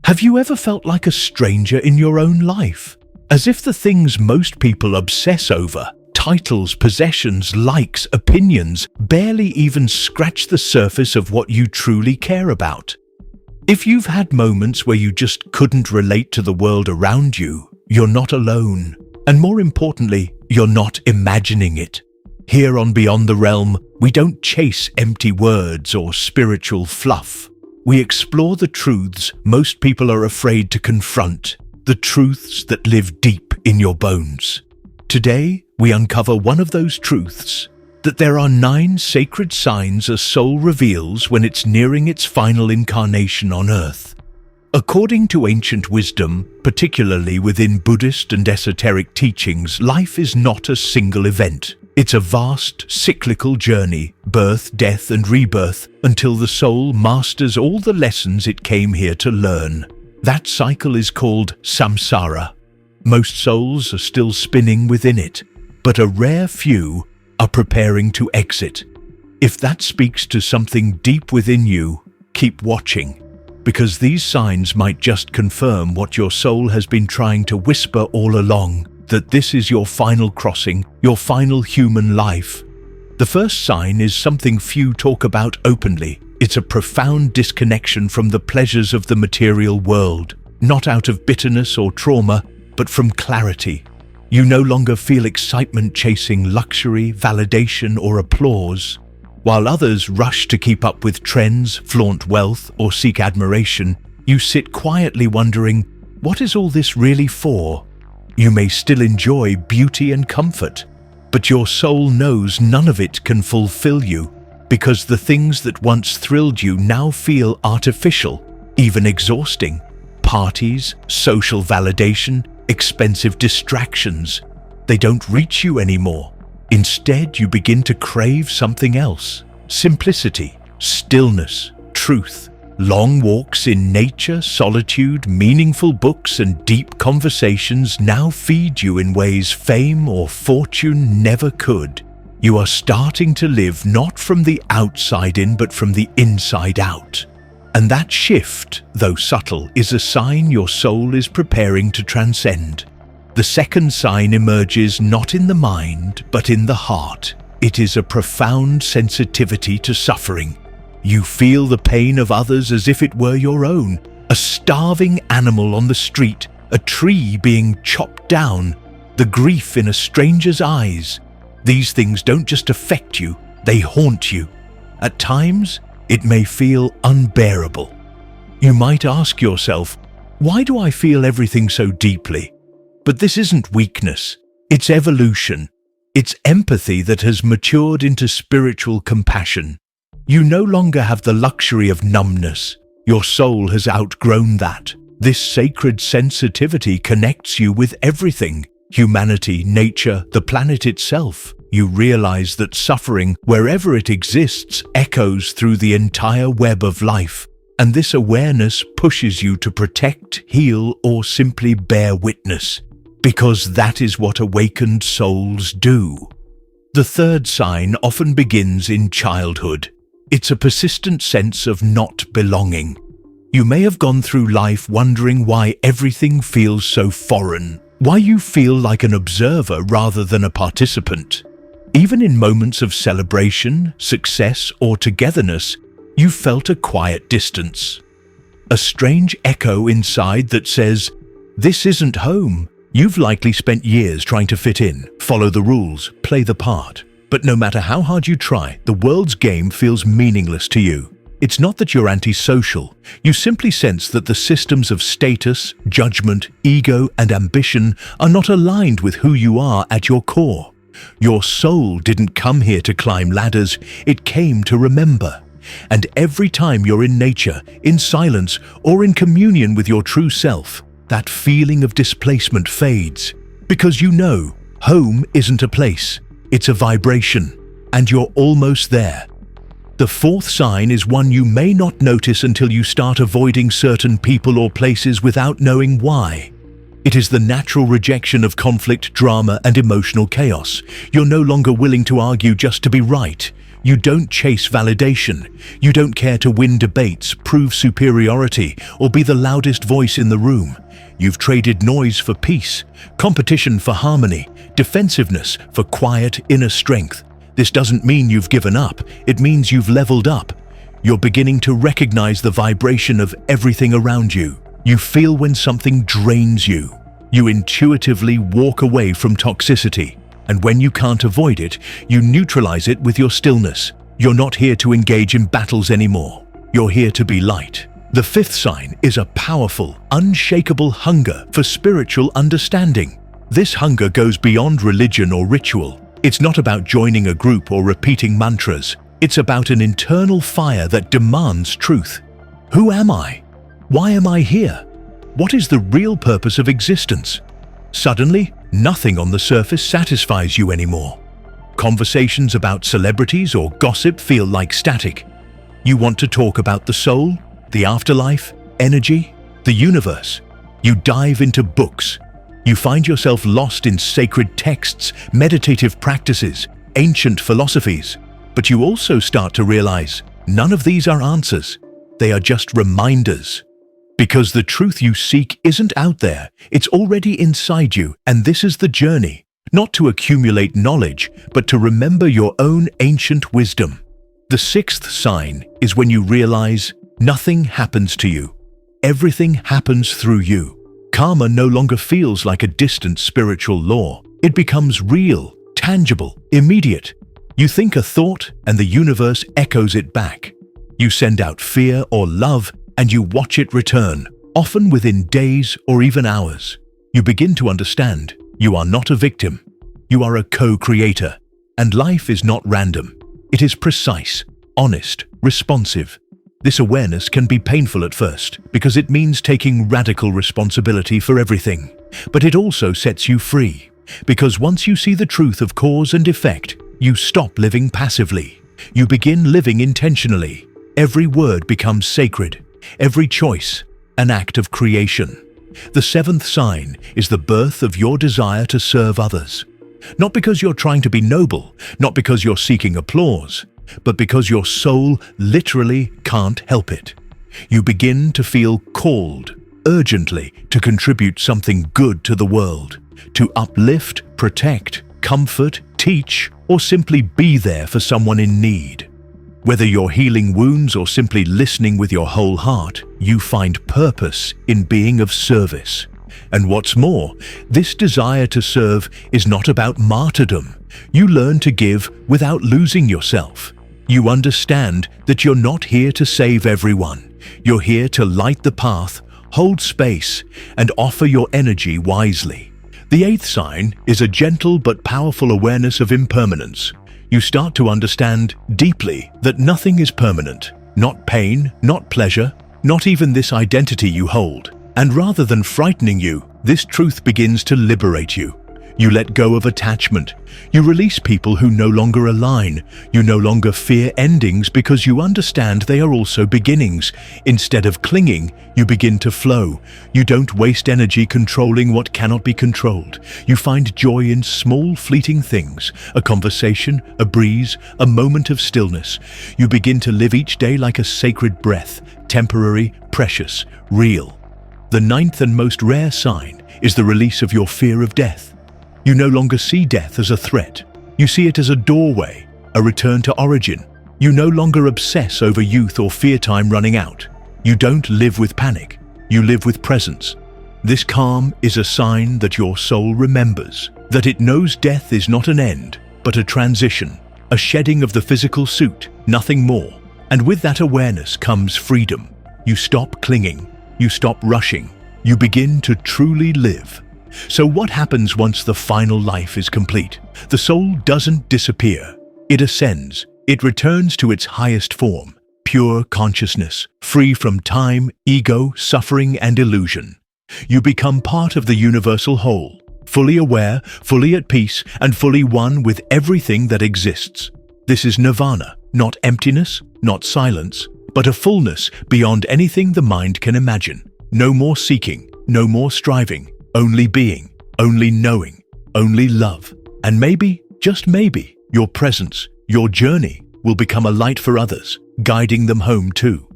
Have you ever felt like a stranger in your own life? As if the things most people obsess over, titles, possessions, likes, opinions, barely even scratch the surface of what you truly care about. If you've had moments where you just couldn't relate to the world around you, you're not alone. And more importantly, you're not imagining it. Here on Beyond the Realm, we don't chase empty words or spiritual fluff. We explore the truths most people are afraid to confront, the truths that live deep in your bones. Today, we uncover one of those truths, that there are 9 sacred signs a soul reveals when it's nearing its final incarnation on Earth. According to ancient wisdom, particularly within Buddhist and esoteric teachings, life is not a single event. It's a vast, cyclical journey, birth, death, and rebirth, until the soul masters all the lessons it came here to learn. That cycle is called samsara. Most souls are still spinning within it, but a rare few are preparing to exit. If that speaks to something deep within you, keep watching, because these signs might just confirm what your soul has been trying to whisper all along, that this is your final crossing, your final human life. The first sign is something few talk about openly. It's a profound disconnection from the pleasures of the material world, not out of bitterness or trauma, but from clarity. You no longer feel excitement chasing luxury, validation, or applause. While others rush to keep up with trends, flaunt wealth, or seek admiration, you sit quietly wondering, what is all this really for? You may still enjoy beauty and comfort, but your soul knows none of it can fulfill you, because the things that once thrilled you now feel artificial, even exhausting. Parties, social validation, expensive distractions, they don't reach you anymore. Instead, you begin to crave something else. Simplicity, stillness, truth. Long walks in nature, solitude, meaningful books, and deep conversations now feed you in ways fame or fortune never could. You are starting to live not from the outside in, but from the inside out. And that shift, though subtle, is a sign your soul is preparing to transcend. The second sign emerges not in the mind, but in the heart. It is a profound sensitivity to suffering. You feel the pain of others as if it were your own. A starving animal on the street, a tree being chopped down, the grief in a stranger's eyes. These things don't just affect you, they haunt you. At times, it may feel unbearable. You might ask yourself, why do I feel everything so deeply? But this isn't weakness, it's evolution. It's empathy that has matured into spiritual compassion. You no longer have the luxury of numbness. Your soul has outgrown that. This sacred sensitivity connects you with everything: humanity, nature, the planet itself. You realize that suffering, wherever it exists, echoes through the entire web of life. And this awareness pushes you to protect, heal, or simply bear witness, because that is what awakened souls do. The third sign often begins in childhood. It's a persistent sense of not belonging. You may have gone through life wondering why everything feels so foreign, why you feel like an observer rather than a participant. Even in moments of celebration, success, or togetherness, you felt a quiet distance. A strange echo inside that says, "This isn't home." You've likely spent years trying to fit in, follow the rules, play the part. But no matter how hard you try, the world's game feels meaningless to you. It's not that you're antisocial. You simply sense that the systems of status, judgment, ego, and ambition are not aligned with who you are at your core. Your soul didn't come here to climb ladders, it came to remember. And every time you're in nature, in silence, or in communion with your true self, that feeling of displacement fades. Because you know, home isn't a place, it's a vibration, and you're almost there. The fourth sign is one you may not notice until you start avoiding certain people or places without knowing why. It is the natural rejection of conflict, drama, and emotional chaos. You're no longer willing to argue just to be right. You don't chase validation. You don't care to win debates, prove superiority, or be the loudest voice in the room. You've traded noise for peace, competition for harmony, defensiveness for quiet inner strength. This doesn't mean you've given up. It means you've leveled up. You're beginning to recognize the vibration of everything around you. You feel when something drains you. You intuitively walk away from toxicity. And when you can't avoid it, you neutralize it with your stillness. You're not here to engage in battles anymore. You're here to be light. The fifth sign is a powerful, unshakable hunger for spiritual understanding. This hunger goes beyond religion or ritual. It's not about joining a group or repeating mantras. It's about an internal fire that demands truth. Who am I? Why am I here? What is the real purpose of existence? Suddenly, nothing on the surface satisfies you anymore. Conversations about celebrities or gossip feel like static. You want to talk about the soul, the afterlife, energy, the universe. You dive into books. You find yourself lost in sacred texts, meditative practices, ancient philosophies. But you also start to realize none of these are answers. They are just reminders. Because the truth you seek isn't out there, it's already inside you, and this is the journey. Not to accumulate knowledge, but to remember your own ancient wisdom. The sixth sign is when you realize nothing happens to you. Everything happens through you. Karma no longer feels like a distant spiritual law. It becomes real, tangible, immediate. You think a thought, and the universe echoes it back. You send out fear or love, and you watch it return, often within days or even hours. You begin to understand you are not a victim. You are a co-creator. And life is not random. It is precise, honest, responsive. This awareness can be painful at first because it means taking radical responsibility for everything. But it also sets you free because once you see the truth of cause and effect, you stop living passively. You begin living intentionally. Every word becomes sacred. Every choice, an act of creation. The seventh sign is the birth of your desire to serve others. Not because you're trying to be noble, not because you're seeking applause, but because your soul literally can't help it. You begin to feel called, urgently, to contribute something good to the world, to uplift, protect, comfort, teach, or simply be there for someone in need. Whether you're healing wounds or simply listening with your whole heart, you find purpose in being of service. And what's more, this desire to serve is not about martyrdom. You learn to give without losing yourself. You understand that you're not here to save everyone. You're here to light the path, hold space, and offer your energy wisely. The eighth sign is a gentle but powerful awareness of impermanence. You start to understand deeply that nothing is permanent. Not pain, not pleasure, not even this identity you hold. And rather than frightening you, this truth begins to liberate you. You let go of attachment. You release people who no longer align. You no longer fear endings because you understand they are also beginnings. Instead of clinging, you begin to flow. You don't waste energy controlling what cannot be controlled. You find joy in small, fleeting things, a conversation, a breeze, a moment of stillness. You begin to live each day like a sacred breath, temporary, precious, real. The ninth and most rare sign is the release of your fear of death. You no longer see death as a threat. You see it as a doorway, a return to origin. You no longer obsess over youth or fear time running out. You don't live with panic. You live with presence. This calm is a sign that your soul remembers, that it knows death is not an end, but a transition, a shedding of the physical suit, nothing more. And with that awareness comes freedom. You stop clinging. You stop rushing. You begin to truly live. So what happens once the final life is complete? The soul doesn't disappear. It ascends. It returns to its highest form, pure consciousness, free from time, ego, suffering, and illusion. You become part of the universal whole, fully aware, fully at peace, and fully one with everything that exists. This is nirvana, not emptiness, not silence, but a fullness beyond anything the mind can imagine. No more seeking, no more striving. Only being, only knowing, only love. And maybe, just maybe, your presence, your journey, will become a light for others, guiding them home too.